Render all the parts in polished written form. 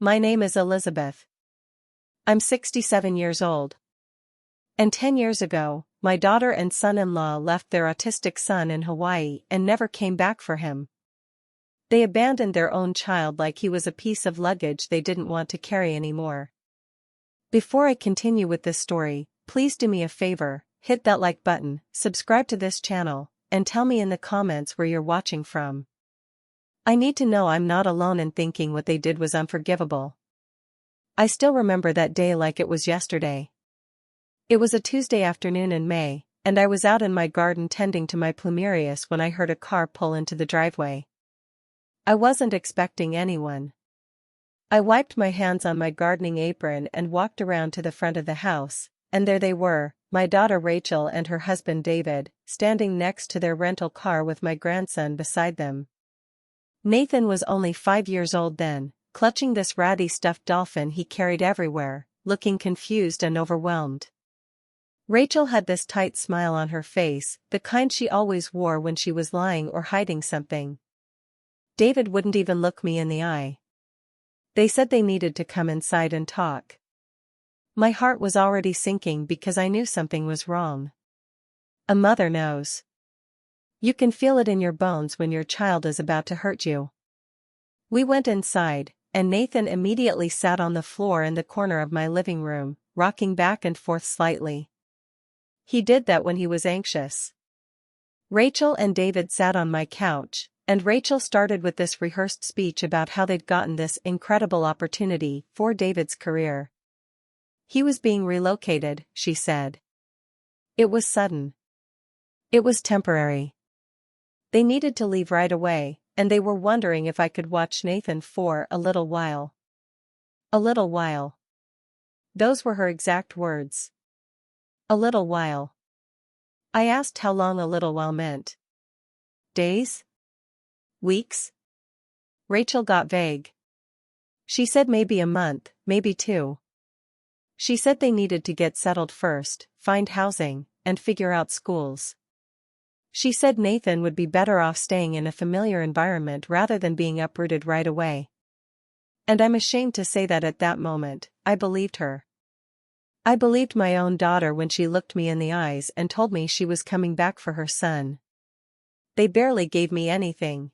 My name is Elizabeth. I'm 67 years old. And 10 years ago, my daughter and son-in-law left their autistic son in Hawaii and never came back for him. They abandoned their own child like he was a piece of luggage they didn't want to carry anymore. Before I continue with this story, please do me a favor, hit that like button, subscribe to this channel, and tell me in the comments where you're watching from. I need to know I'm not alone in thinking what they did was unforgivable. I still remember that day like it was yesterday. It was a Tuesday afternoon in May, and I was out in my garden tending to my plumerias when I heard a car pull into the driveway. I wasn't expecting anyone. I wiped my hands on my gardening apron and walked around to the front of the house, and there they were, my daughter Rachel and her husband David, standing next to their rental car with my grandson beside them. Nathan was only 5 years old then, clutching this ratty stuffed dolphin he carried everywhere, looking confused and overwhelmed. Rachel had this tight smile on her face, the kind she always wore when she was lying or hiding something. David wouldn't even look me in the eye. They said they needed to come inside and talk. My heart was already sinking because I knew something was wrong. A mother knows. You can feel it in your bones when your child is about to hurt you. We went inside, and Nathan immediately sat on the floor in the corner of my living room, rocking back and forth slightly. He did that when he was anxious. Rachel and David sat on my couch, and Rachel started with this rehearsed speech about how they'd gotten this incredible opportunity for David's career. He was being relocated, she said. It was sudden. It was temporary. They needed to leave right away, and they were wondering if I could watch Nathan for a little while. A little while. Those were her exact words. A little while. I asked how long a little while meant. Days? Weeks? Rachel got vague. She said maybe a month, maybe 2. She said they needed to get settled first, find housing, and figure out schools. She said Nathan would be better off staying in a familiar environment rather than being uprooted right away. And I'm ashamed to say that at that moment, I believed her. I believed my own daughter when she looked me in the eyes and told me she was coming back for her son. They barely gave me anything.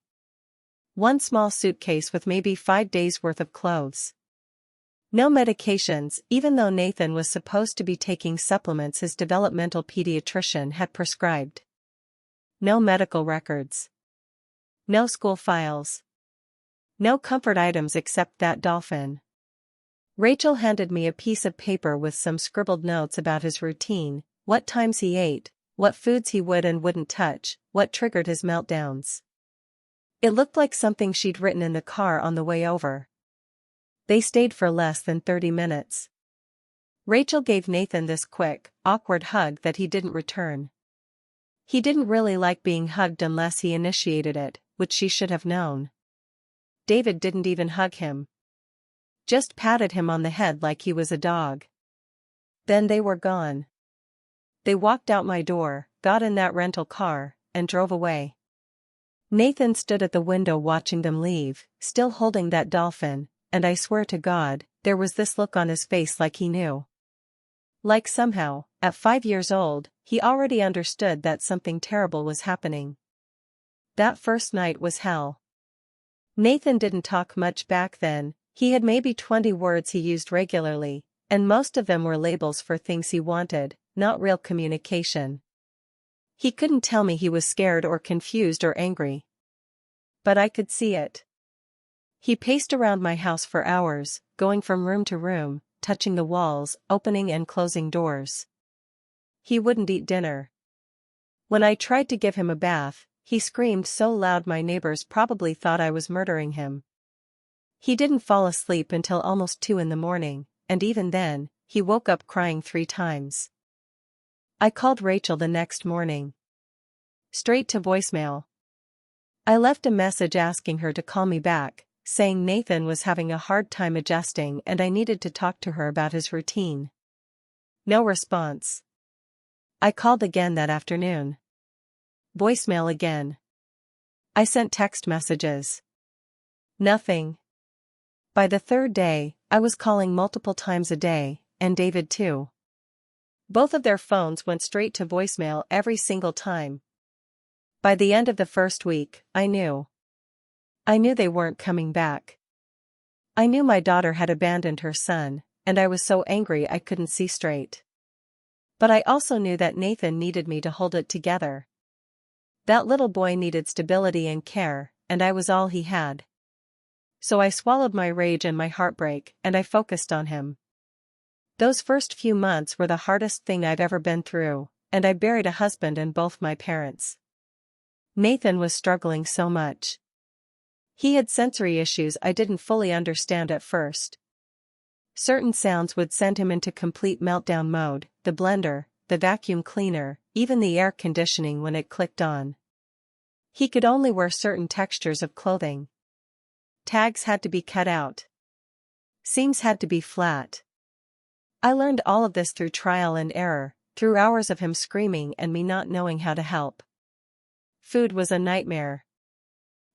One small suitcase with maybe 5 days' worth of clothes. No medications, even though Nathan was supposed to be taking supplements his developmental pediatrician had prescribed. No medical records. No school files. No comfort items except that dolphin. Rachel handed me a piece of paper with some scribbled notes about his routine, what times he ate, what foods he would and wouldn't touch, what triggered his meltdowns. It looked like something she'd written in the car on the way over. They stayed for less than 30 minutes. Rachel gave Nathan this quick, awkward hug that he didn't return. He didn't really like being hugged unless he initiated it, which she should have known. David didn't even hug him. Just patted him on the head like he was a dog. Then they were gone. They walked out my door, got in that rental car, and drove away. Nathan stood at the window watching them leave, still holding that dolphin, and I swear to God, there was this look on his face like he knew. Like somehow, at 5 years old, he already understood that something terrible was happening. That first night was hell. Nathan didn't talk much back then, he had maybe 20 words he used regularly, and most of them were labels for things he wanted, not real communication. He couldn't tell me he was scared or confused or angry. But I could see it. He paced around my house for hours, going from room to room, touching the walls, opening and closing doors. He wouldn't eat dinner. When I tried to give him a bath, he screamed so loud my neighbors probably thought I was murdering him. He didn't fall asleep until almost 2 in the morning, and even then, he woke up crying 3 times. I called Rachel the next morning. Straight to voicemail. I left a message asking her to call me back, saying Nathan was having a hard time adjusting and I needed to talk to her about his routine. No response. I called again that afternoon. Voicemail again. I sent text messages. Nothing. By the third day, I was calling multiple times a day, and David too. Both of their phones went straight to voicemail every single time. By the end of the first week, I knew. I knew they weren't coming back. I knew my daughter had abandoned her son, and I was so angry I couldn't see straight. But I also knew that Nathan needed me to hold it together. That little boy needed stability and care, and I was all he had. So I swallowed my rage and my heartbreak, and I focused on him. Those first few months were the hardest thing I've ever been through, and I buried a husband and both my parents. Nathan was struggling so much. He had sensory issues I didn't fully understand at first. Certain sounds would send him into complete meltdown mode, the blender, the vacuum cleaner, even the air conditioning when it clicked on. He could only wear certain textures of clothing. Tags had to be cut out. Seams had to be flat. I learned all of this through trial and error, through hours of him screaming and me not knowing how to help. Food was a nightmare.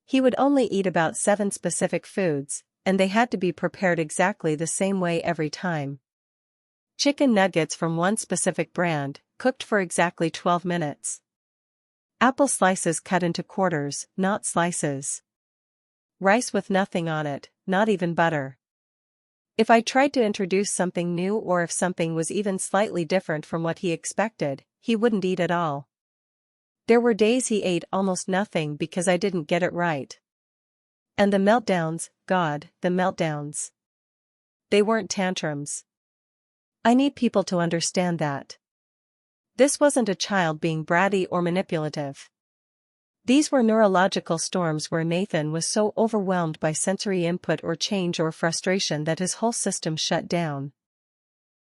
He would only eat about 7 specific foods, and they had to be prepared exactly the same way every time. Chicken nuggets from one specific brand, cooked for exactly 12 minutes. Apple slices cut into quarters, not slices. Rice with nothing on it, not even butter. If I tried to introduce something new or if something was even slightly different from what he expected, he wouldn't eat at all. There were days he ate almost nothing because I didn't get it right. And the meltdowns, God, the meltdowns. They weren't tantrums. I need people to understand that. This wasn't a child being bratty or manipulative. These were neurological storms where Nathan was so overwhelmed by sensory input or change or frustration that his whole system shut down.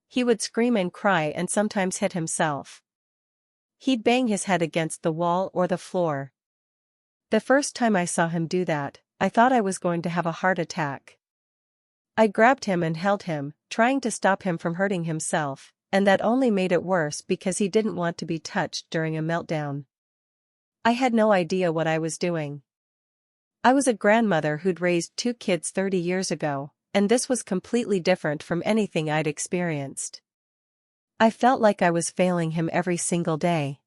He would scream and cry and sometimes hit himself. He'd bang his head against the wall or the floor. The first time I saw him do that, I thought I was going to have a heart attack. I grabbed him and held him, trying to stop him from hurting himself, and that only made it worse because he didn't want to be touched during a meltdown. I had no idea what I was doing. I was a grandmother who'd raised 2 kids 30 years ago, and this was completely different from anything I'd experienced. I felt like I was failing him every single day.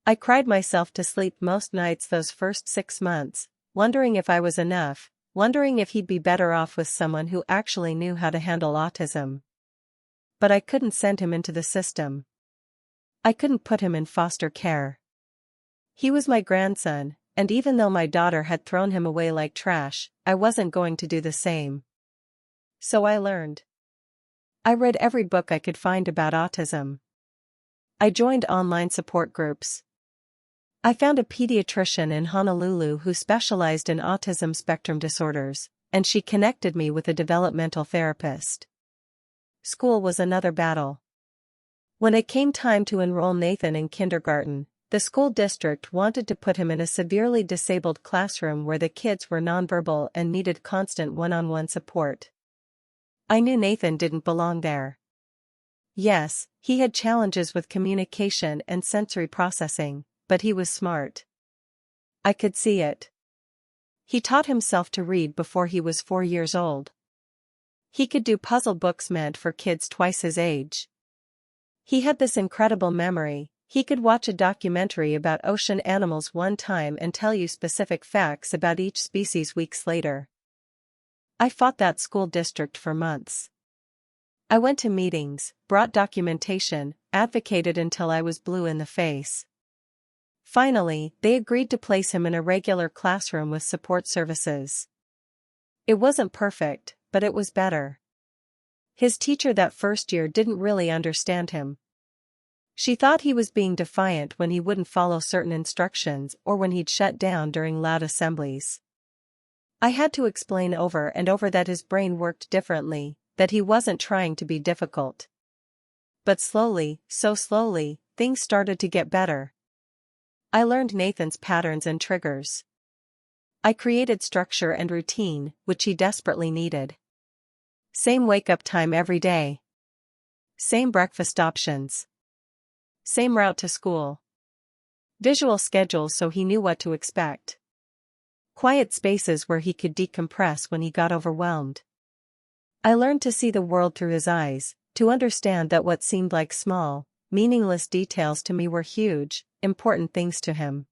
I cried myself to sleep most nights those first 6 months, wondering if I was enough, wondering if he'd be better off with someone who actually knew how to handle autism. But I couldn't send him into the system. I couldn't put him in foster care. He was my grandson, and even though my daughter had thrown him away like trash, I wasn't going to do the same. So I learned. I read every book I could find about autism. I joined online support groups. I found a pediatrician in Honolulu who specialized in autism spectrum disorders, and she connected me with a developmental therapist. School was another battle. When it came time to enroll Nathan in kindergarten, the school district wanted to put him in a severely disabled classroom where the kids were nonverbal and needed constant one-on-one support. I knew Nathan didn't belong there. Yes, he had challenges with communication and sensory processing, but he was smart. I could see it. He taught himself to read before he was 4 years old. He could do puzzle books meant for kids twice his age. He had this incredible memory. He could watch a documentary about ocean animals one time and tell you specific facts about each species weeks later. I fought that school district for months. I went to meetings, brought documentation, advocated until I was blue in the face. Finally, they agreed to place him in a regular classroom with support services. It wasn't perfect, but it was better. His teacher that first year didn't really understand him. She thought he was being defiant when he wouldn't follow certain instructions or when he'd shut down during loud assemblies. I had to explain over and over that his brain worked differently, that he wasn't trying to be difficult. But slowly, so slowly, things started to get better. I learned Nathan's patterns and triggers. I created structure and routine, which he desperately needed. Same wake-up time every day. Same breakfast options. Same route to school. Visual schedules so he knew what to expect. Quiet spaces where he could decompress when he got overwhelmed. I learned to see the world through his eyes, to understand that what seemed like small, meaningless details to me were huge, important things to him.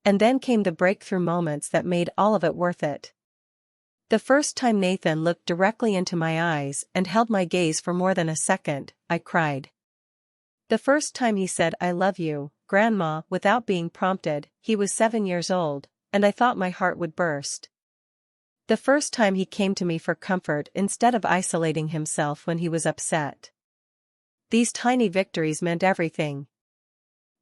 And then came the breakthrough moments that made all of it worth it. The first time Nathan looked directly into my eyes and held my gaze for more than a second, I cried. The first time he said "I love you, Grandma," without being prompted, he was 7 years old, and I thought my heart would burst. The first time he came to me for comfort instead of isolating himself when he was upset. These tiny victories meant everything.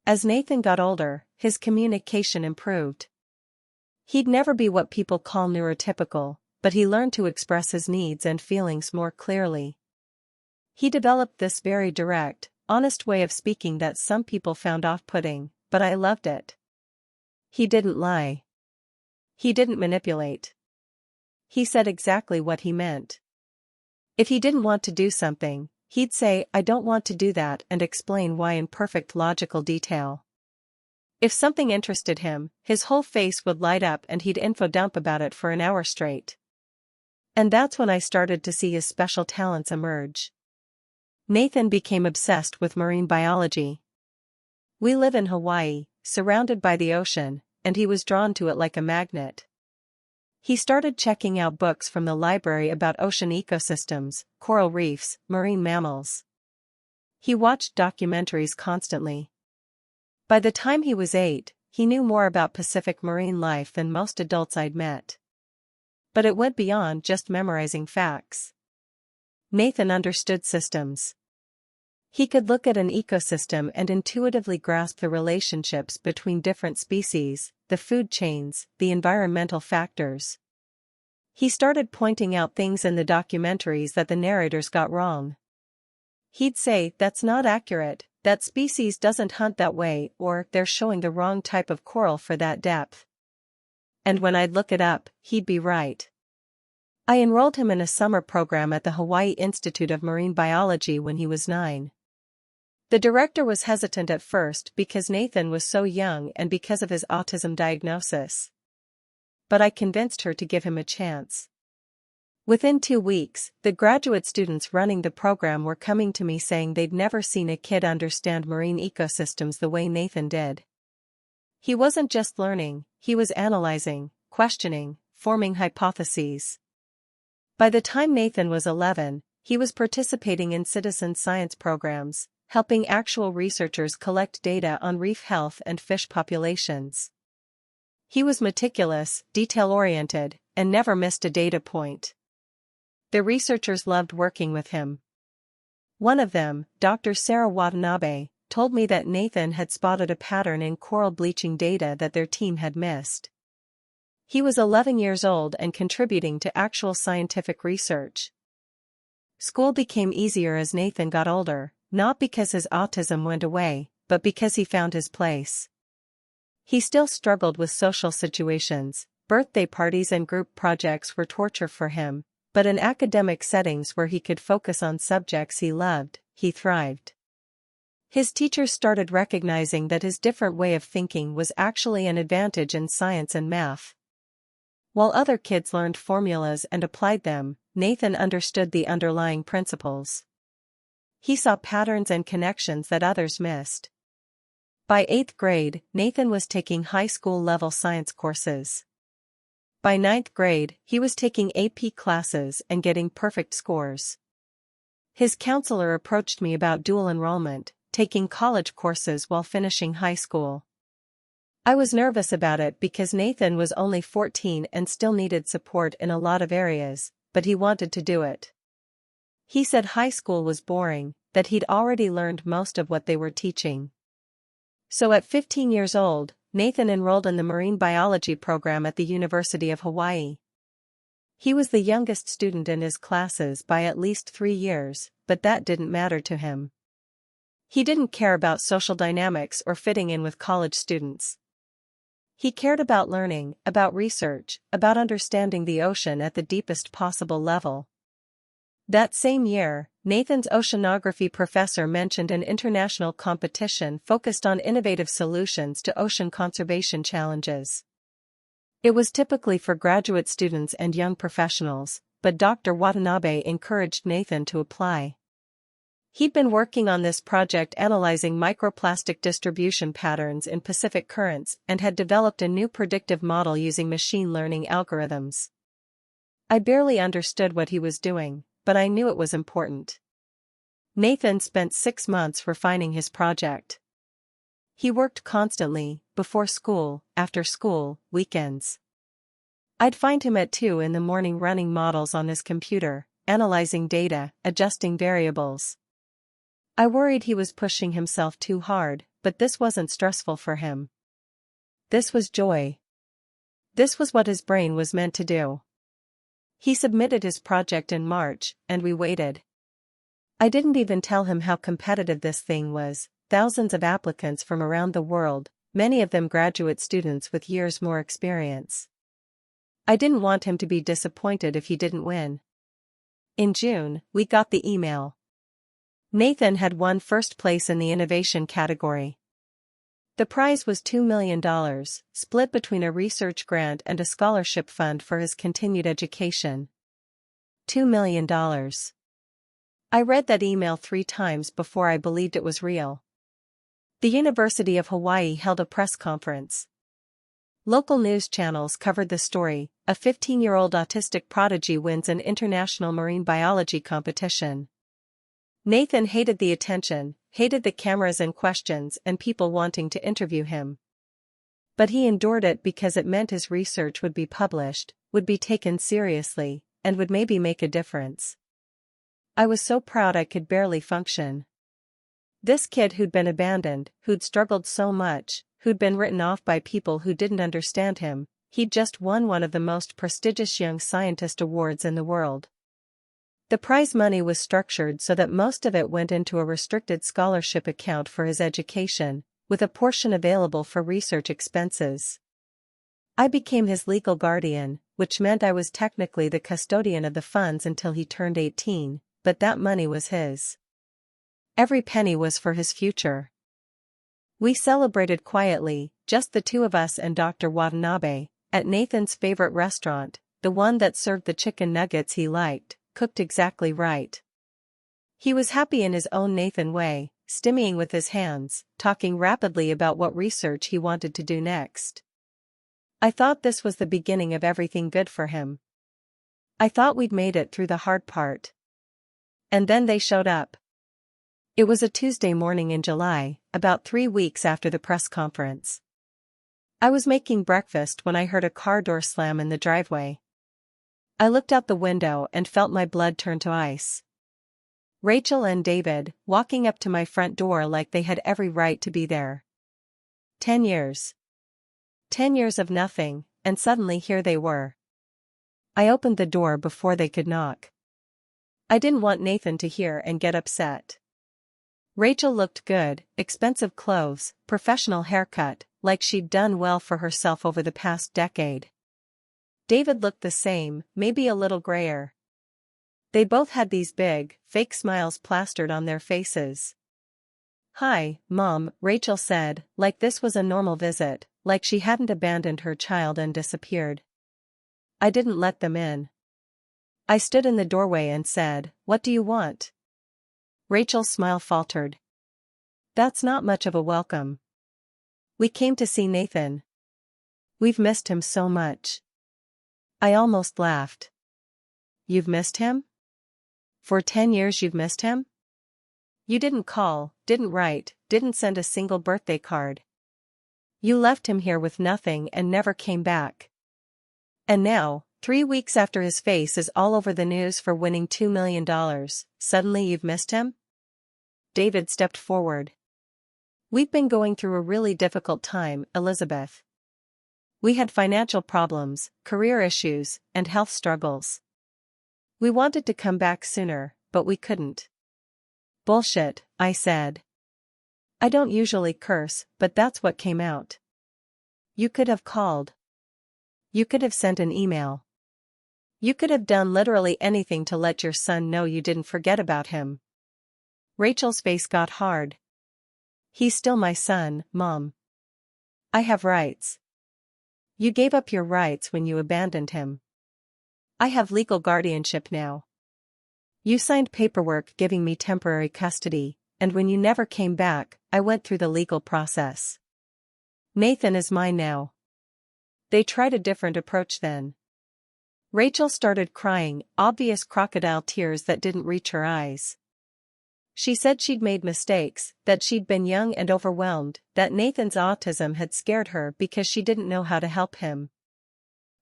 As Nathan got older, his communication improved. He'd never be what people call neurotypical, but he learned to express his needs and feelings more clearly. He developed this very direct, honest way of speaking that some people found off-putting, but I loved it. He didn't lie. He didn't manipulate. He said exactly what he meant. If he didn't want to do something, he'd say, "I don't want to do that," and explain why in perfect logical detail. If something interested him, his whole face would light up and he'd info dump about it for an hour straight. And that's when I started to see his special talents emerge. Nathan became obsessed with marine biology. We live in Hawaii, surrounded by the ocean, and he was drawn to it like a magnet. He started checking out books from the library about ocean ecosystems, coral reefs, marine mammals. He watched documentaries constantly. By the time he was 8, he knew more about Pacific marine life than most adults I'd met. But it went beyond just memorizing facts. Nathan understood systems. He could look at an ecosystem and intuitively grasp the relationships between different species, the food chains, the environmental factors. He started pointing out things in the documentaries that the narrators got wrong. He'd say, "That's not accurate, that species doesn't hunt that way," or "They're showing the wrong type of coral for that depth." And when I'd look it up, he'd be right. I enrolled him in a summer program at the Hawaii Institute of Marine Biology when he was 9. The director was hesitant at first because Nathan was so young and because of his autism diagnosis. But I convinced her to give him a chance. Within 2 weeks, the graduate students running the program were coming to me saying they'd never seen a kid understand marine ecosystems the way Nathan did. He wasn't just learning, he was analyzing, questioning, forming hypotheses. By the time Nathan was 11, he was participating in citizen science programs, helping actual researchers collect data on reef health and fish populations. He was meticulous, detail-oriented, and never missed a data point. The researchers loved working with him. One of them, Dr. Sarah Watanabe, told me that Nathan had spotted a pattern in coral bleaching data that their team had missed. He was 11 years old and contributing to actual scientific research. School became easier as Nathan got older, not because his autism went away, but because he found his place. He still struggled with social situations, birthday parties and group projects were torture for him, but in academic settings where he could focus on subjects he loved, he thrived. His teachers started recognizing that his different way of thinking was actually an advantage in science and math. While other kids learned formulas and applied them, Nathan understood the underlying principles. He saw patterns and connections that others missed. By 8th grade, Nathan was taking high school-level science courses. By 9th grade, he was taking AP classes and getting perfect scores. His counselor approached me about dual enrollment, taking college courses while finishing high school. I was nervous about it because Nathan was only 14 and still needed support in a lot of areas, but he wanted to do it. He said high school was boring, that he'd already learned most of what they were teaching. So at 15 years old, Nathan enrolled in the marine biology program at the University of Hawaii. He was the youngest student in his classes by at least 3 years, but that didn't matter to him. He didn't care about social dynamics or fitting in with college students. He cared about learning, about research, about understanding the ocean at the deepest possible level. That same year, Nathan's oceanography professor mentioned an international competition focused on innovative solutions to ocean conservation challenges. It was typically for graduate students and young professionals, but Dr. Watanabe encouraged Nathan to apply. He'd been working on this project analyzing microplastic distribution patterns in Pacific currents and had developed a new predictive model using machine learning algorithms. I barely understood what he was doing, but I knew it was important. Nathan spent 6 months refining his project. He worked constantly, before school, after school, weekends. I'd find him at 2 in the morning running models on his computer, analyzing data, adjusting variables. I worried he was pushing himself too hard, but this wasn't stressful for him. This was joy. This was what his brain was meant to do. He submitted his project in March, and we waited. I didn't even tell him how competitive this thing was, thousands of applicants from around the world, many of them graduate students with years more experience. I didn't want him to be disappointed if he didn't win. In June, we got the email. Nathan had won first place in the innovation category. The prize was $2 million, split between a research grant and a scholarship fund for his continued education. $2 million. I read that email 3 times before I believed it was real. The University of Hawaii held a press conference. Local news channels covered the story. A 15-year-old autistic prodigy wins an international marine biology competition. Nathan hated the attention, hated the cameras and questions and people wanting to interview him. But he endured it because it meant his research would be published, would be taken seriously, and would maybe make a difference. I was so proud I could barely function. This kid who'd been abandoned, who'd struggled so much, who'd been written off by people who didn't understand him, he'd just won one of the most prestigious young scientist awards in the world. The prize money was structured so that most of it went into a restricted scholarship account for his education, with a portion available for research expenses. I became his legal guardian, which meant I was technically the custodian of the funds until he turned 18, but that money was his. Every penny was for his future. We celebrated quietly, just the 2 of us and Dr. Watanabe, at Nathan's favorite restaurant, the one that served the chicken nuggets he liked, cooked exactly right. He was happy in his own Nathan way, stimming with his hands, talking rapidly about what research he wanted to do next. I thought this was the beginning of everything good for him. I thought we'd made it through the hard part. And then they showed up. It was a Tuesday morning in July, about 3 weeks after the press conference. I was making breakfast when I heard a car door slam in the driveway. I looked out the window and felt my blood turn to ice. Rachel and David, walking up to my front door like they had every right to be there. 10 years. 10 years of nothing, and suddenly here they were. I opened the door before they could knock. I didn't want Nathan to hear and get upset. Rachel looked good, expensive clothes, professional haircut, like she'd done well for herself over the past decade. David looked the same, maybe a little grayer. They both had these big, fake smiles plastered on their faces. "Hi, Mom," Rachel said, like this was a normal visit, like she hadn't abandoned her child and disappeared. I didn't let them in. I stood in the doorway and said, "What do you want?" Rachel's smile faltered. "That's not much of a welcome. We came to see Nathan. We've missed him so much." I almost laughed. "You've missed him? For 10 years you've missed him? You didn't call, didn't write, didn't send a single birthday card. You left him here with nothing and never came back. And now, 3 weeks after his face is all over the news for winning $2 million, suddenly you've missed him?" David stepped forward. "We've been going through a really difficult time, Elizabeth. We had financial problems, career issues, and health struggles. We wanted to come back sooner, but we couldn't." "Bullshit," I said. I don't usually curse, but that's what came out. "You could have called. You could have sent an email. You could have done literally anything to let your son know you didn't forget about him." Rachel's face got hard. "He's still my son, Mom. I have rights. You gave up your rights when you abandoned him. I have legal guardianship now. You signed paperwork giving me temporary custody, and when you never came back, I went through the legal process. Nathan is mine now." They tried a different approach then. Rachel started crying, obvious crocodile tears that didn't reach her eyes. She said she'd made mistakes, that she'd been young and overwhelmed, that Nathan's autism had scared her because she didn't know how to help him.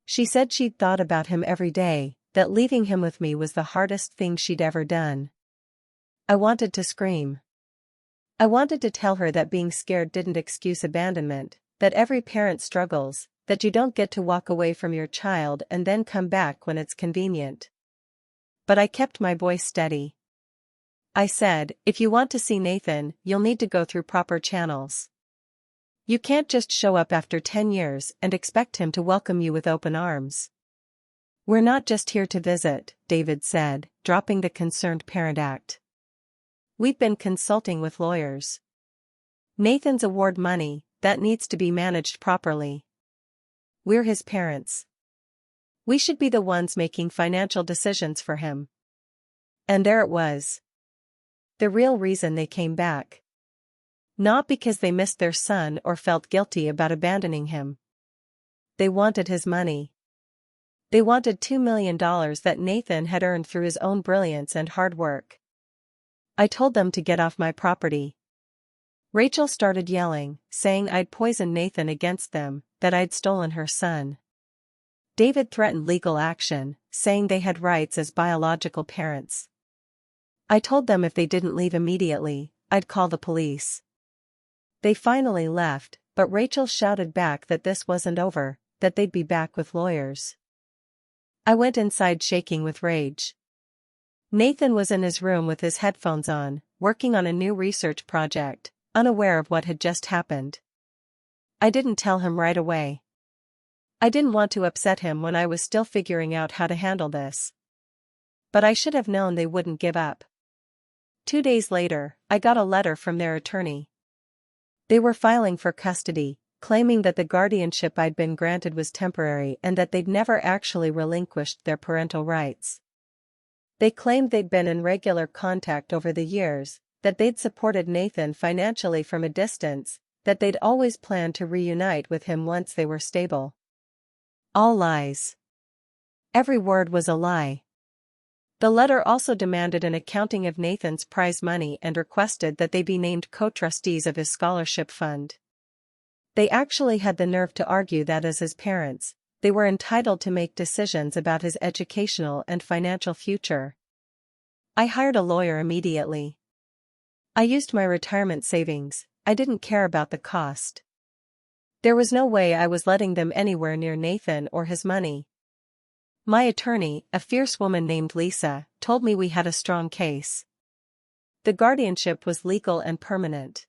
She said she'd thought about him every day, that leaving him with me was the hardest thing she'd ever done. I wanted to scream. I wanted to tell her that being scared didn't excuse abandonment, that every parent struggles, that you don't get to walk away from your child and then come back when it's convenient. But I kept my voice steady. I said, "If you want to see Nathan, you'll need to go through proper channels. You can't just show up after 10 years and expect him to welcome you with open arms." "We're not just here to visit," David said, dropping the concerned parent act. "We've been consulting with lawyers. Nathan's award money, that needs to be managed properly. We're his parents. We should be the ones making financial decisions for him." And there it was. The real reason they came back. Not because they missed their son or felt guilty about abandoning him. They wanted his money. They wanted $2 million that Nathan had earned through his own brilliance and hard work. "I told them to get off my property." Rachel started yelling, saying I'd poisoned Nathan against them, that I'd stolen her son. David threatened legal action, saying they had rights as biological parents. I told them if they didn't leave immediately, I'd call the police. They finally left, but Rachel shouted back that this wasn't over, that they'd be back with lawyers. I went inside shaking with rage. Nathan was in his room with his headphones on, working on a new research project, unaware of what had just happened. I didn't tell him right away. I didn't want to upset him when I was still figuring out how to handle this. But I should have known they wouldn't give up. 2 days later, I got a letter from their attorney. They were filing for custody, claiming that the guardianship I'd been granted was temporary and that they'd never actually relinquished their parental rights. They claimed they'd been in regular contact over the years, that they'd supported Nathan financially from a distance, that they'd always planned to reunite with him once they were stable. All lies. Every word was a lie. The letter also demanded an accounting of Nathan's prize money and requested that they be named co-trustees of his scholarship fund. They actually had the nerve to argue that as his parents, they were entitled to make decisions about his educational and financial future. I hired a lawyer immediately. I used my retirement savings. I didn't care about the cost. There was no way I was letting them anywhere near Nathan or his money. My attorney, a fierce woman named Lisa, told me we had a strong case. The guardianship was legal and permanent.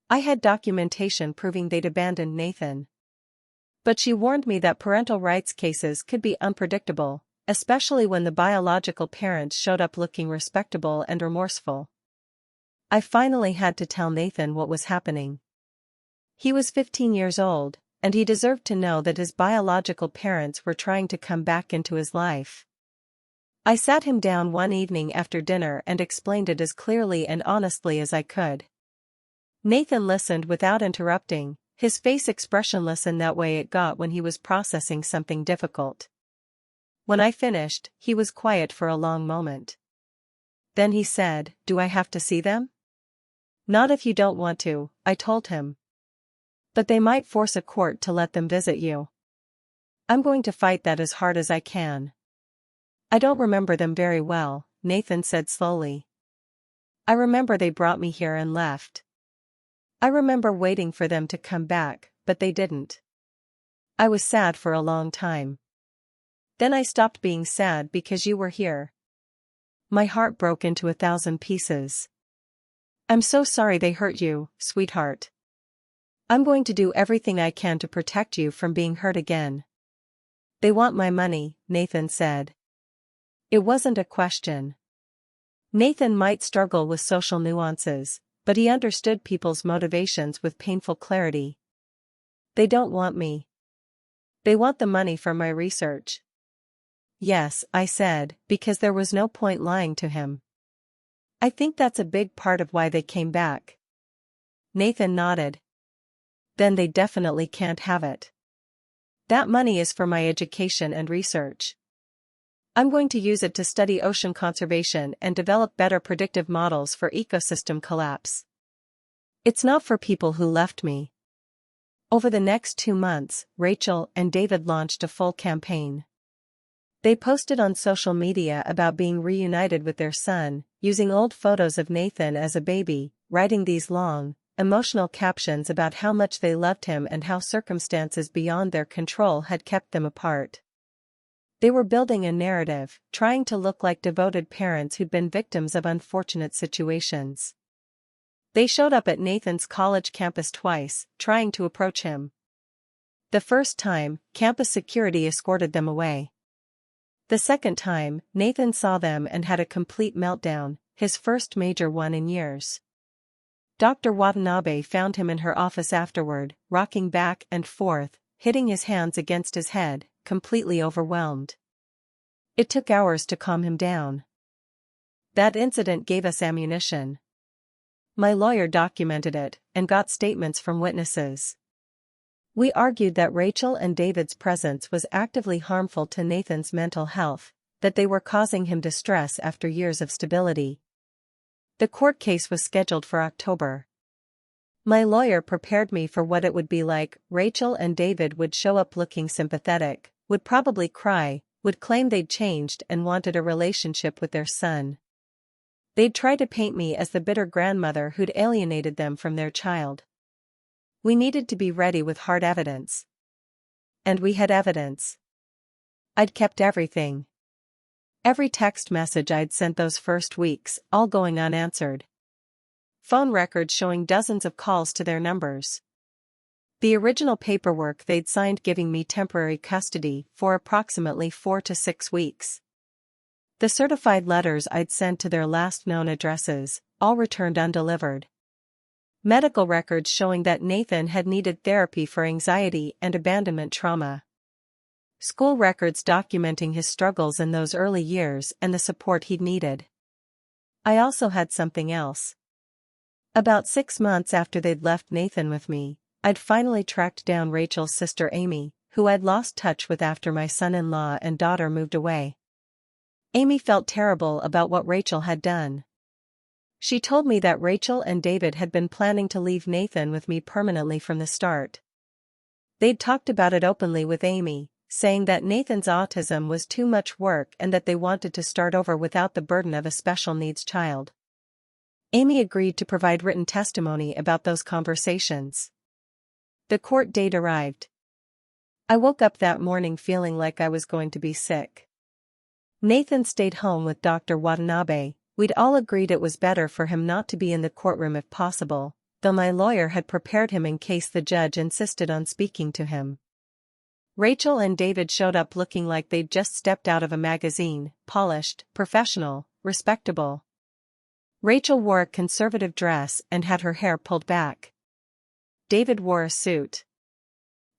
I had documentation proving they'd abandoned Nathan. But she warned me that parental rights cases could be unpredictable, especially when the biological parents showed up looking respectable and remorseful. I finally had to tell Nathan what was happening. He was 15 years old, and he deserved to know that his biological parents were trying to come back into his life. I sat him down one evening after dinner and explained it as clearly and honestly as I could. Nathan listened without interrupting, his face expressionless in that way it got when he was processing something difficult. When I finished, he was quiet for a long moment. Then he said, "Do I have to see them?" "Not if you don't want to," I told him. "But they might force a court to let them visit you." "I'm going to fight that as hard as I can." "I don't remember them very well," Nathan said slowly. "I remember they brought me here and left. I remember waiting for them to come back, but they didn't. I was sad for a long time. Then I stopped being sad because you were here. My heart broke into 1,000 pieces. I'm so sorry they hurt you, sweetheart. I'm going to do everything I can to protect you from being hurt again." "They want my money," Nathan said. It wasn't a question. Nathan might struggle with social nuances, but he understood people's motivations with painful clarity. "They don't want me. They want the money for my research." Yes, I said, because there was no point lying to him. I think that's a big part of why they came back. Nathan nodded. Then they definitely can't have it. That money is for my education and research. I'm going to use it to study ocean conservation and develop better predictive models for ecosystem collapse. It's not for people who left me. Over the next 2 months, Rachel and David launched a full campaign. They posted on social media about being reunited with their son, using old photos of Nathan as a baby, writing these long, emotional captions about how much they loved him and how circumstances beyond their control had kept them apart. They were building a narrative, trying to look like devoted parents who'd been victims of unfortunate situations. They showed up at Nathan's college campus twice, trying to approach him. The first time, campus security escorted them away. The second time, Nathan saw them and had a complete meltdown, his first major one in years. Dr. Watanabe found him in her office afterward, rocking back and forth, hitting his hands against his head, completely overwhelmed. It took hours to calm him down. That incident gave us ammunition. My lawyer documented it, and got statements from witnesses. We argued that Rachel and David's presence was actively harmful to Nathan's mental health, that they were causing him distress after years of stability. The court case was scheduled for October. My lawyer prepared me for what it would be like. Rachel and David would show up looking sympathetic, would probably cry, would claim they'd changed and wanted a relationship with their son. They'd try to paint me as the bitter grandmother who'd alienated them from their child. We needed to be ready with hard evidence. And we had evidence. I'd kept everything. Every text message I'd sent those first weeks, all going unanswered. Phone records showing dozens of calls to their numbers. The original paperwork they'd signed giving me temporary custody for approximately 4 to 6 weeks. The certified letters I'd sent to their last known addresses, all returned undelivered. Medical records showing that Nathan had needed therapy for anxiety and abandonment trauma. School records documenting his struggles in those early years and the support he'd needed. I also had something else. About 6 months after they'd left Nathan with me, I'd finally tracked down Rachel's sister Amy, who I'd lost touch with after my son-in-law and daughter moved away. Amy felt terrible about what Rachel had done. She told me that Rachel and David had been planning to leave Nathan with me permanently from the start. They'd talked about it openly with Amy, saying that Nathan's autism was too much work and that they wanted to start over without the burden of a special needs child. Amy agreed to provide written testimony about those conversations. The court date arrived. I woke up that morning feeling like I was going to be sick. Nathan stayed home with Dr. Watanabe. We'd all agreed it was better for him not to be in the courtroom if possible, though my lawyer had prepared him in case the judge insisted on speaking to him. Rachel and David showed up looking like they'd just stepped out of a magazine, polished, professional, respectable. Rachel wore a conservative dress and had her hair pulled back. David wore a suit.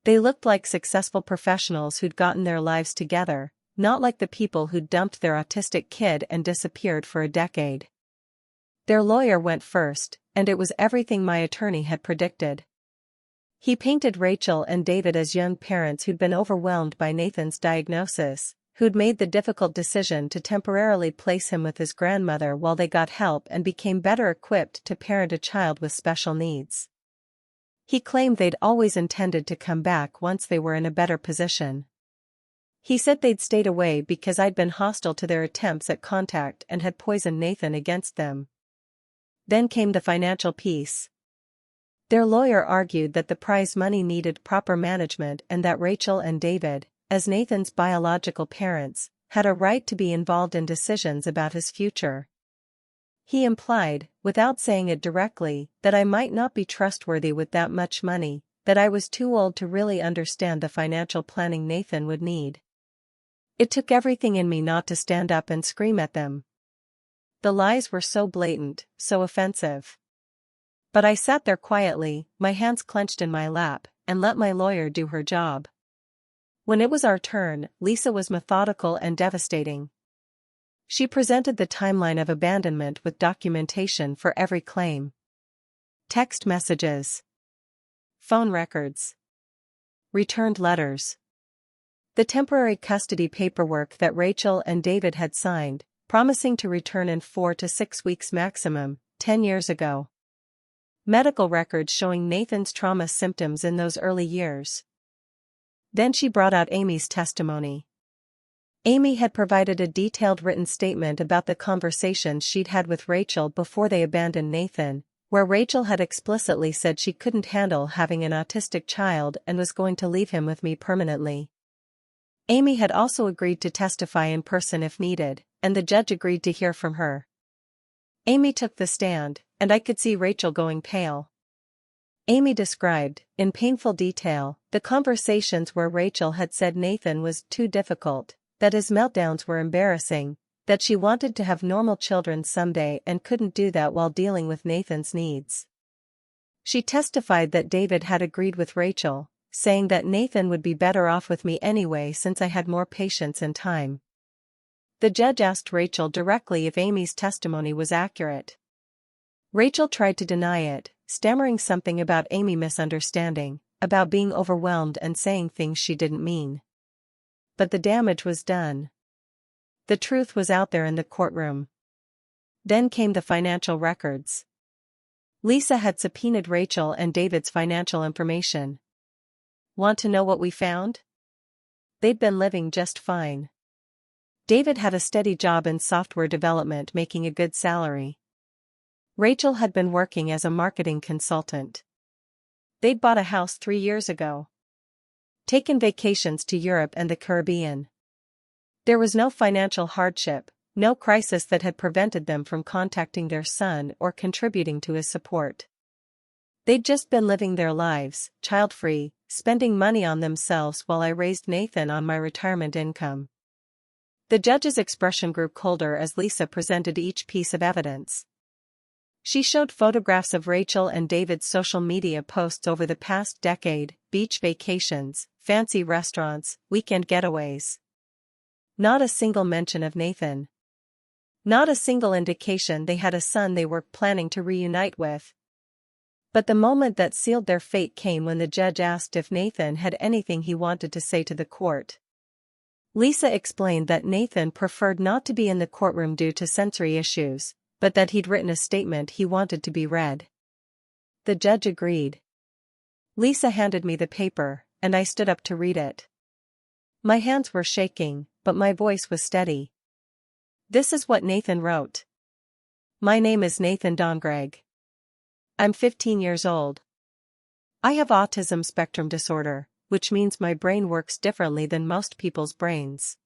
They looked like successful professionals who'd gotten their lives together, not like the people who'd dumped their autistic kid and disappeared for a decade. Their lawyer went first, and it was everything my attorney had predicted. He painted Rachel and David as young parents who'd been overwhelmed by Nathan's diagnosis, who'd made the difficult decision to temporarily place him with his grandmother while they got help and became better equipped to parent a child with special needs. He claimed they'd always intended to come back once they were in a better position. He said they'd stayed away because I'd been hostile to their attempts at contact and had poisoned Nathan against them. Then came the financial piece. Their lawyer argued that the prize money needed proper management and that Rachel and David, as Nathan's biological parents, had a right to be involved in decisions about his future. He implied, without saying it directly, that I might not be trustworthy with that much money, that I was too old to really understand the financial planning Nathan would need. It took everything in me not to stand up and scream at them. The lies were so blatant, so offensive. But I sat there quietly, my hands clenched in my lap, and let my lawyer do her job. When it was our turn, Lisa was methodical and devastating. She presented the timeline of abandonment with documentation for every claim. Text messages. Phone records. Returned letters. The temporary custody paperwork that Rachel and David had signed, promising to return in 4 to 6 weeks maximum, 10 years ago. Medical records showing Nathan's trauma symptoms in those early years. Then she brought out Amy's testimony. Amy had provided a detailed written statement about the conversations she'd had with Rachel before they abandoned Nathan, where Rachel had explicitly said she couldn't handle having an autistic child and was going to leave him with me permanently. Amy had also agreed to testify in person if needed, and the judge agreed to hear from her. Amy took the stand, and I could see Rachel going pale. Amy described, in painful detail, the conversations where Rachel had said Nathan was too difficult, that his meltdowns were embarrassing, that she wanted to have normal children someday and couldn't do that while dealing with Nathan's needs. She testified that David had agreed with Rachel, saying that Nathan would be better off with me anyway since I had more patience and time. The judge asked Rachel directly if Amy's testimony was accurate. Rachel tried to deny it, stammering something about Amy misunderstanding, about being overwhelmed and saying things she didn't mean. But the damage was done. The truth was out there in the courtroom. Then came the financial records. Lisa had subpoenaed Rachel and David's financial information. Want to know what we found? They'd been living just fine. David had a steady job in software development making a good salary. Rachel had been working as a marketing consultant. They'd bought a house 3 years ago. Taken vacations to Europe and the Caribbean. There was no financial hardship, no crisis that had prevented them from contacting their son or contributing to his support. They'd just been living their lives, child-free, spending money on themselves while I raised Nathan on my retirement income. The judge's expression grew colder as Lisa presented each piece of evidence. She showed photographs of Rachel and David's social media posts over the past decade, beach vacations, fancy restaurants, weekend getaways. Not a single mention of Nathan. Not a single indication they had a son they were planning to reunite with. But the moment that sealed their fate came when the judge asked if Nathan had anything he wanted to say to the court. Lisa explained that Nathan preferred not to be in the courtroom due to sensory issues, but that he'd written a statement he wanted to be read. The judge agreed. Lisa handed me the paper, and I stood up to read it. My hands were shaking, but my voice was steady. This is what Nathan wrote. My name is Nathan Dongreg. I'm 15 years old. I have autism spectrum disorder, which means my brain works differently than most people's brains.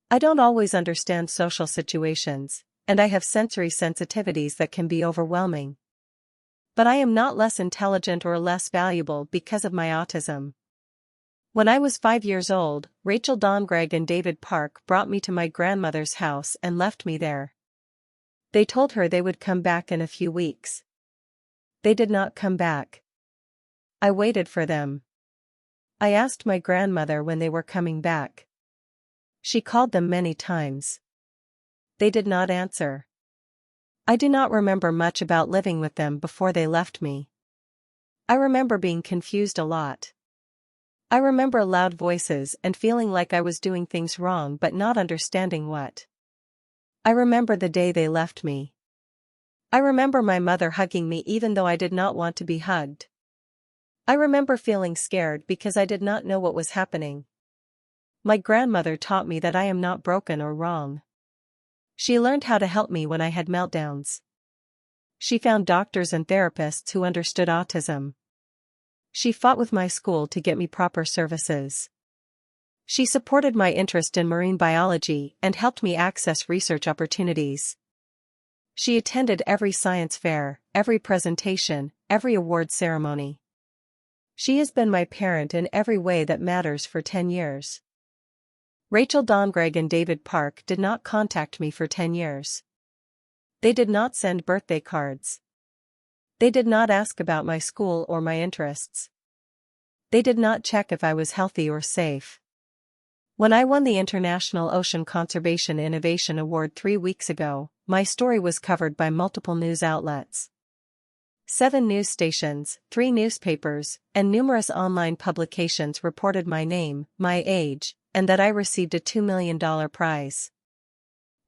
I don't always understand social situations, and I have sensory sensitivities that can be overwhelming. But I am not less intelligent or less valuable because of my autism. When I was 5 years old, Rachel Dongreg and David Park brought me to my grandmother's house and left me there. They told her they would come back in a few weeks. They did not come back. I waited for them. I asked my grandmother when they were coming back. She called them many times. They did not answer. I do not remember much about living with them before they left me. I remember being confused a lot. I remember loud voices and feeling like I was doing things wrong but not understanding what. I remember the day they left me. I remember my mother hugging me even though I did not want to be hugged. I remember feeling scared because I did not know what was happening. My grandmother taught me that I am not broken or wrong. She learned how to help me when I had meltdowns. She found doctors and therapists who understood autism. She fought with my school to get me proper services. She supported my interest in marine biology and helped me access research opportunities. She attended every science fair, every presentation, every award ceremony. She has been my parent in every way that matters for 10 years. Rachel Dongreg and David Park did not contact me for 10 years. They did not send birthday cards. They did not ask about my school or my interests. They did not check if I was healthy or safe. When I won the International Ocean Conservation Innovation Award 3 weeks ago, my story was covered by multiple news outlets. 7 news stations, 3 newspapers, and numerous online publications reported my name, my age, and that I received a $2 million prize.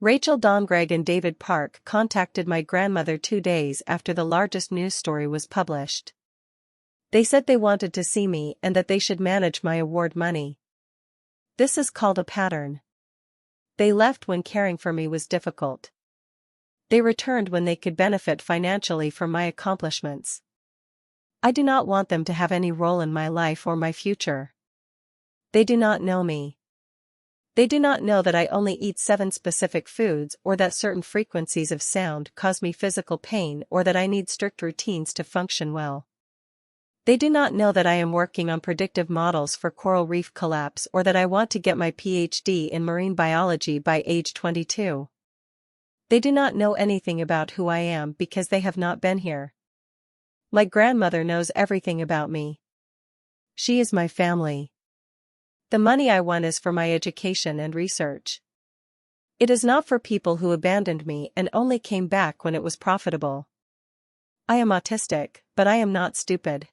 Rachel Dongregg and David Park contacted my grandmother 2 days after the largest news story was published. They said they wanted to see me and that they should manage my award money. This is called a pattern. They left when caring for me was difficult. They returned when they could benefit financially from my accomplishments. I do not want them to have any role in my life or my future. They do not know me. They do not know that I only eat 7 specific foods or that certain frequencies of sound cause me physical pain or that I need strict routines to function well. They do not know that I am working on predictive models for coral reef collapse or that I want to get my PhD in marine biology by age 22. They do not know anything about who I am because they have not been here. My grandmother knows everything about me. She is my family. The money I won is for my education and research. It is not for people who abandoned me and only came back when it was profitable. I am autistic, but I am not stupid.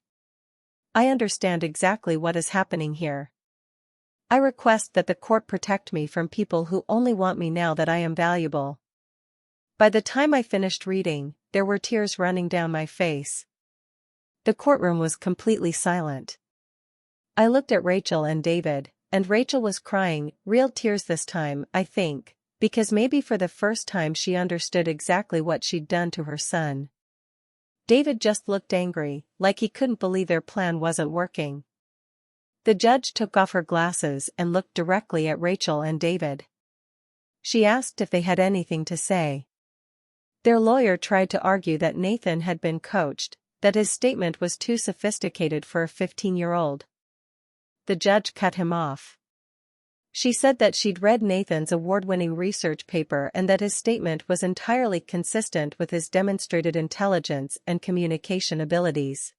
I understand exactly what is happening here. I request that the court protect me from people who only want me now that I am valuable. By the time I finished reading, there were tears running down my face. The courtroom was completely silent. I looked at Rachel and David, and Rachel was crying, real tears this time, I think, because maybe for the first time she understood exactly what she'd done to her son. David just looked angry, like he couldn't believe their plan wasn't working. The judge took off her glasses and looked directly at Rachel and David. She asked if they had anything to say. Their lawyer tried to argue that Nathan had been coached, that his statement was too sophisticated for a 15-year-old. The judge cut him off. She said that she'd read Nathan's award-winning research paper and that his statement was entirely consistent with his demonstrated intelligence and communication abilities.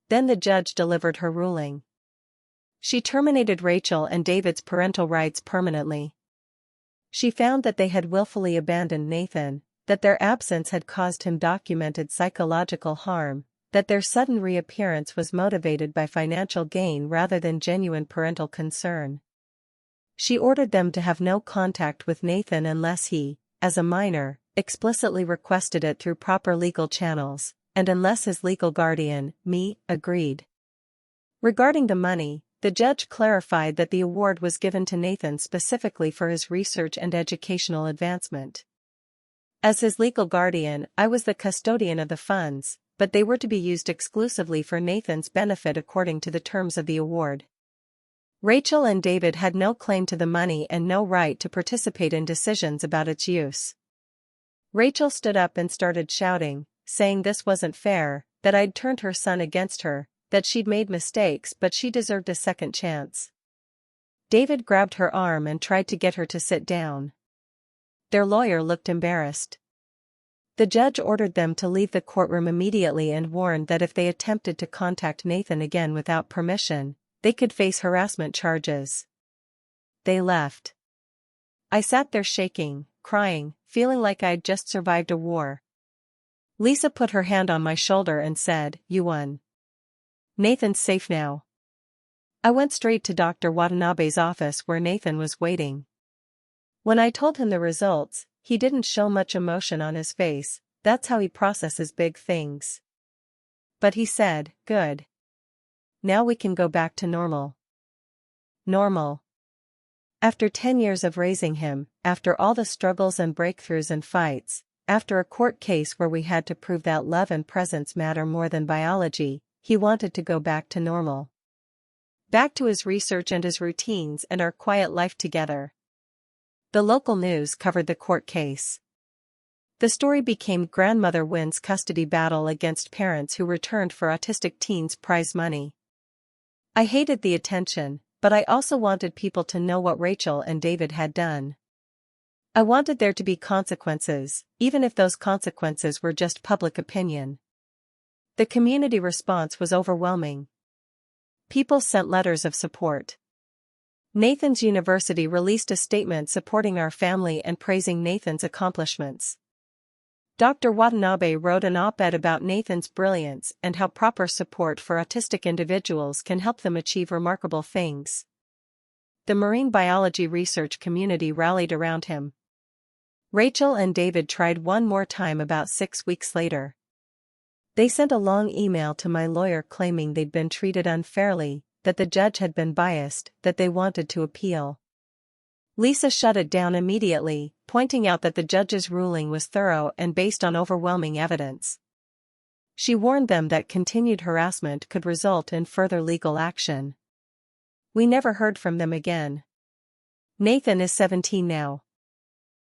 Then the judge delivered her ruling. She terminated Rachel and David's parental rights permanently. She found that they had willfully abandoned Nathan, that their absence had caused him documented psychological harm, that their sudden reappearance was motivated by financial gain rather than genuine parental concern. She ordered them to have no contact with Nathan unless he, as a minor, explicitly requested it through proper legal channels, and unless his legal guardian, me, agreed. Regarding the money, the judge clarified that the award was given to Nathan specifically for his research and educational advancement. As his legal guardian, I was the custodian of the funds, but they were to be used exclusively for Nathan's benefit according to the terms of the award. Rachel and David had no claim to the money and no right to participate in decisions about its use. Rachel stood up and started shouting, saying this wasn't fair, that I'd turned her son against her, that she'd made mistakes but she deserved a second chance. David grabbed her arm and tried to get her to sit down. Their lawyer looked embarrassed. The judge ordered them to leave the courtroom immediately and warned that if they attempted to contact Nathan again without permission, they could face harassment charges. They left. I sat there shaking, crying, feeling like I'd just survived a war. Lisa put her hand on my shoulder and said, "You won. Nathan's safe now." I went straight to Dr. Watanabe's office where Nathan was waiting. When I told him the results, he didn't show much emotion on his face. That's how he processes big things. But he said, "Good. Now we can go back to normal." Normal. After 10 years of raising him, after all the struggles and breakthroughs and fights, after a court case where we had to prove that love and presence matter more than biology, he wanted to go back to normal. Back to his research and his routines and our quiet life together. The local news covered the court case. The story became Grandmother Wins Custody Battle Against Parents Who Returned for Autistic Teens Prize Money. I hated the attention, but I also wanted people to know what Rachel and David had done. I wanted there to be consequences, even if those consequences were just public opinion. The community response was overwhelming. People sent letters of support. Nathan's university released a statement supporting our family and praising Nathan's accomplishments. Dr. Watanabe wrote an op-ed about Nathan's brilliance and how proper support for autistic individuals can help them achieve remarkable things. The marine biology research community rallied around him. Rachel and David tried one more time about 6 weeks later. They sent a long email to my lawyer claiming they'd been treated unfairly, that the judge had been biased, that they wanted to appeal. Lisa shut it down immediately, pointing out that the judge's ruling was thorough and based on overwhelming evidence. She warned them that continued harassment could result in further legal action. We never heard from them again. Nathan is 17 now.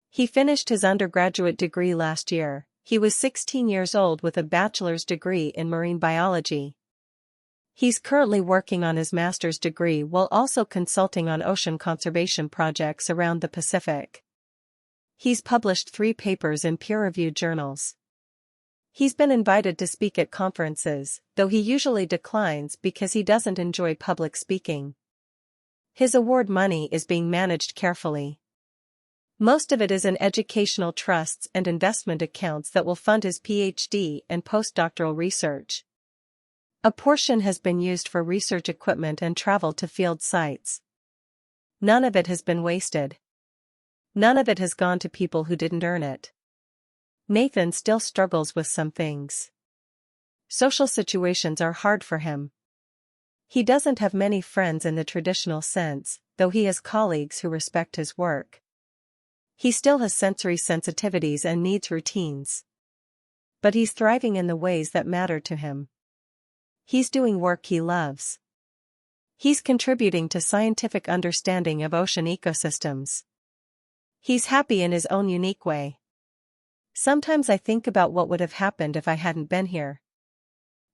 He finished his undergraduate degree last year. He was 16 years old with a bachelor's degree in marine biology. He's currently working on his master's degree while also consulting on ocean conservation projects around the Pacific. He's published 3 papers in peer-reviewed journals. He's been invited to speak at conferences, though he usually declines because he doesn't enjoy public speaking. His award money is being managed carefully. Most of it is in educational trusts and investment accounts that will fund his PhD and postdoctoral research. A portion has been used for research equipment and travel to field sites. None of it has been wasted. None of it has gone to people who didn't earn it. Nathan still struggles with some things. Social situations are hard for him. He doesn't have many friends in the traditional sense, though he has colleagues who respect his work. He still has sensory sensitivities and needs routines. But he's thriving in the ways that matter to him. He's doing work he loves. He's contributing to scientific understanding of ocean ecosystems. He's happy in his own unique way. Sometimes I think about what would have happened if I hadn't been here.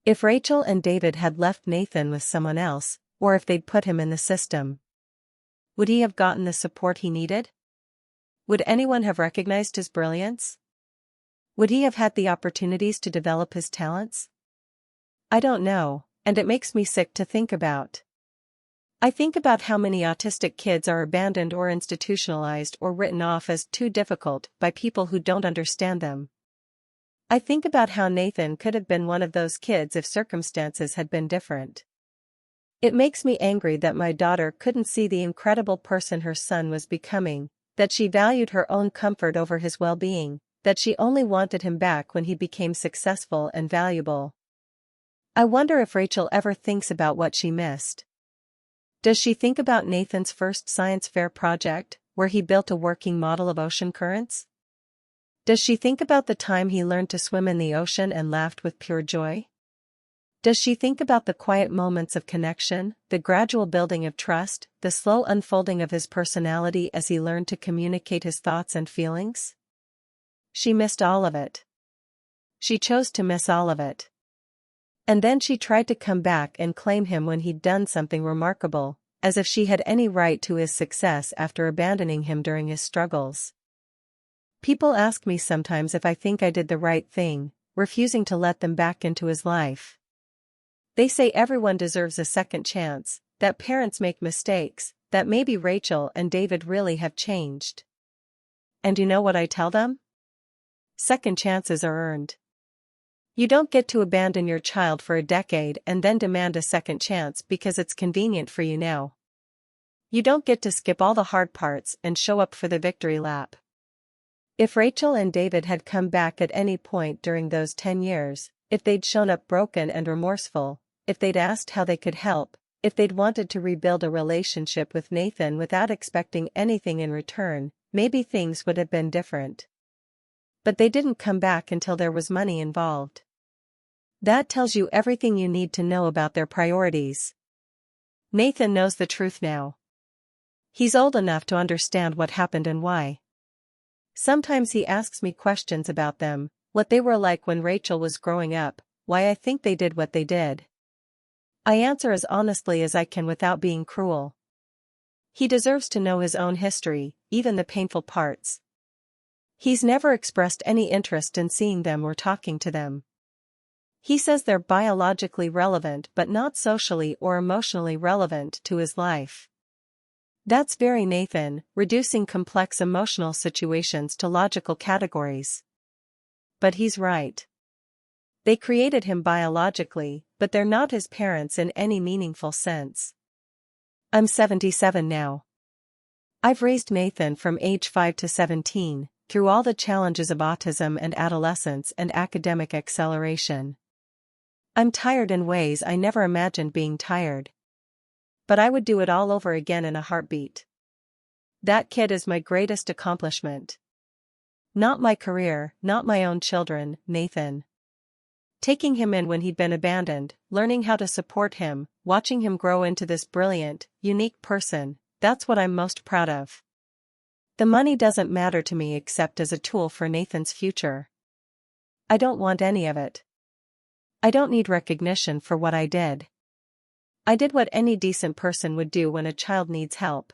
If Rachel and David had left Nathan with someone else, or if they'd put him in the system. Would he have gotten the support he needed? Would anyone have recognized his brilliance? Would he have had the opportunities to develop his talents? I don't know, and it makes me sick to think about. I think about how many autistic kids are abandoned or institutionalized or written off as too difficult by people who don't understand them. I think about how Nathan could have been one of those kids if circumstances had been different. It makes me angry that my daughter couldn't see the incredible person her son was becoming, that she valued her own comfort over his well-being, that she only wanted him back when he became successful and valuable. I wonder if Rachel ever thinks about what she missed. Does she think about Nathan's first science fair project, where he built a working model of ocean currents? Does she think about the time he learned to swim in the ocean and laughed with pure joy? Does she think about the quiet moments of connection, the gradual building of trust, the slow unfolding of his personality as he learned to communicate his thoughts and feelings? She missed all of it. She chose to miss all of it. And then she tried to come back and claim him when he'd done something remarkable, as if she had any right to his success after abandoning him during his struggles. People ask me sometimes if I think I did the right thing, refusing to let them back into his life. They say everyone deserves a second chance, that parents make mistakes, that maybe Rachel and David really have changed. And you know what I tell them? Second chances are earned. You don't get to abandon your child for a decade and then demand a second chance because it's convenient for you now. You don't get to skip all the hard parts and show up for the victory lap. If Rachel and David had come back at any point during those 10 years, if they'd shown up broken and remorseful, if they'd asked how they could help, if they'd wanted to rebuild a relationship with Nathan without expecting anything in return, maybe things would have been different. But they didn't come back until there was money involved. That tells you everything you need to know about their priorities. Nathan knows the truth now. He's old enough to understand what happened and why. Sometimes he asks me questions about them, what they were like when Rachel was growing up, why I think they did what they did. I answer as honestly as I can without being cruel. He deserves to know his own history, even the painful parts. He's never expressed any interest in seeing them or talking to them. He says they're biologically relevant but not socially or emotionally relevant to his life. That's very Nathan, reducing complex emotional situations to logical categories. But he's right. They created him biologically, but they're not his parents in any meaningful sense. I'm 77 now. I've raised Nathan from age 5 to 17, through all the challenges of autism and adolescence and academic acceleration. I'm tired in ways I never imagined being tired. But I would do it all over again in a heartbeat. That kid is my greatest accomplishment. Not my career, not my own children, Nathan. Taking him in when he'd been abandoned, learning how to support him, watching him grow into this brilliant, unique person, that's what I'm most proud of. The money doesn't matter to me except as a tool for Nathan's future. I don't want any of it. I don't need recognition for what I did. I did what any decent person would do when a child needs help.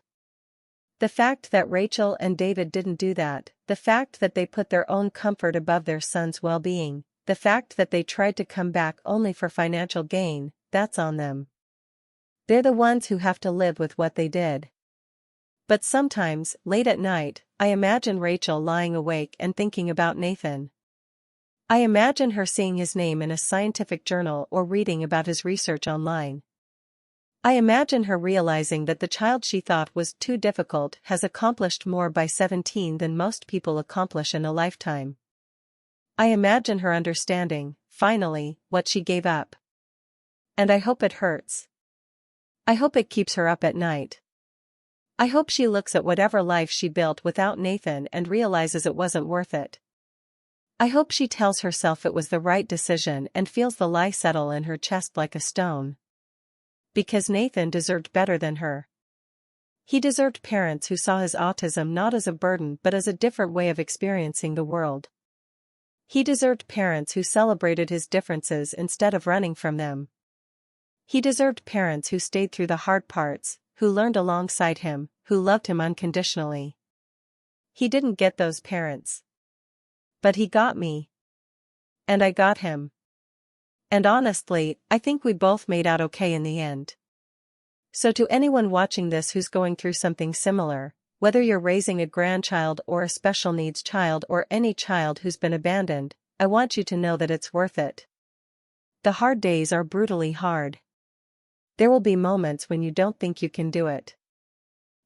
The fact that Rachel and David didn't do that, the fact that they put their own comfort above their son's well-being, the fact that they tried to come back only for financial gain, that's on them. They're the ones who have to live with what they did. But sometimes, late at night, I imagine Rachel lying awake and thinking about Nathan. I imagine her seeing his name in a scientific journal or reading about his research online. I imagine her realizing that the child she thought was too difficult has accomplished more by 17 than most people accomplish in a lifetime. I imagine her understanding, finally, what she gave up. And I hope it hurts. I hope it keeps her up at night. I hope she looks at whatever life she built without Nathan and realizes it wasn't worth it. I hope she tells herself it was the right decision and feels the lie settle in her chest like a stone. Because Nathan deserved better than her. He deserved parents who saw his autism not as a burden but as a different way of experiencing the world. He deserved parents who celebrated his differences instead of running from them. He deserved parents who stayed through the hard parts, who learned alongside him, who loved him unconditionally. He didn't get those parents. But he got me. And I got him. And honestly, I think we both made out okay in the end. So to anyone watching this who's going through something similar, whether you're raising a grandchild or a special needs child or any child who's been abandoned, I want you to know that it's worth it. The hard days are brutally hard. There will be moments when you don't think you can do it.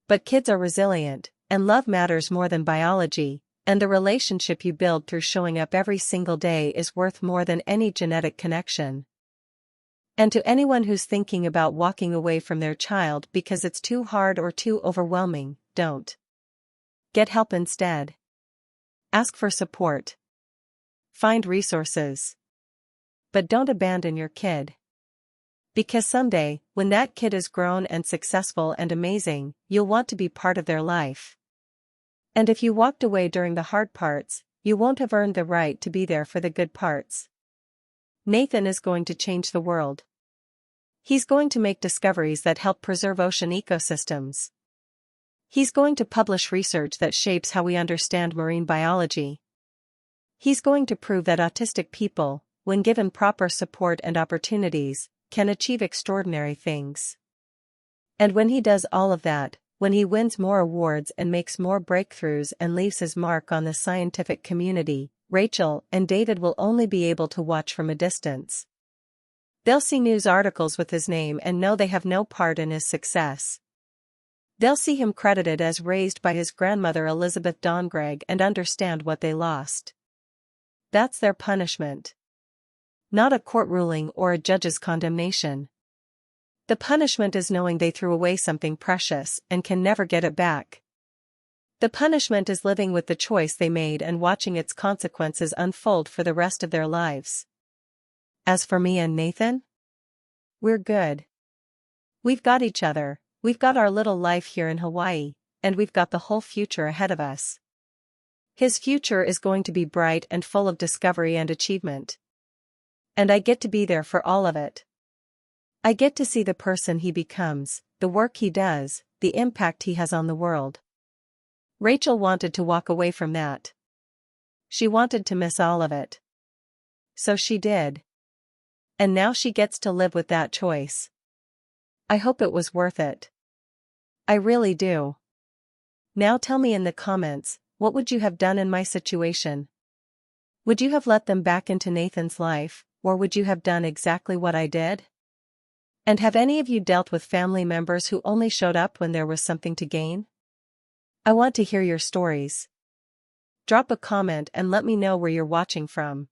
But kids are resilient, and love matters more than biology, and the relationship you build through showing up every single day is worth more than any genetic connection. And to anyone who's thinking about walking away from their child because it's too hard or too overwhelming, don't. Get help instead. Ask for support. Find resources. But don't abandon your kid. Because someday, when that kid is grown and successful and amazing, you'll want to be part of their life. And if you walked away during the hard parts, you won't have earned the right to be there for the good parts. Nathan is going to change the world. He's going to make discoveries that help preserve ocean ecosystems. He's going to publish research that shapes how we understand marine biology. He's going to prove that autistic people, when given proper support and opportunities, can achieve extraordinary things. And when he does all of that, when he wins more awards and makes more breakthroughs and leaves his mark on the scientific community, Rachel and David will only be able to watch from a distance. They'll see news articles with his name and know they have no part in his success. They'll see him credited as raised by his grandmother Elizabeth Dongregg and understand what they lost. That's their punishment. Not a court ruling or a judge's condemnation. The punishment is knowing they threw away something precious and can never get it back. The punishment is living with the choice they made and watching its consequences unfold for the rest of their lives. As for me and Nathan? We're good. We've got each other, we've got our little life here in Hawaii, and we've got the whole future ahead of us. His future is going to be bright and full of discovery and achievement. And I get to be there for all of it. I get to see the person he becomes, the work he does, the impact he has on the world. Rachel wanted to walk away from that. She wanted to miss all of it. So she did. And now she gets to live with that choice. I hope it was worth it. I really do. Now tell me in the comments, what would you have done in my situation? Would you have let them back into Nathan's life, or would you have done exactly what I did? And have any of you dealt with family members who only showed up when there was something to gain? I want to hear your stories. Drop a comment and let me know where you're watching from.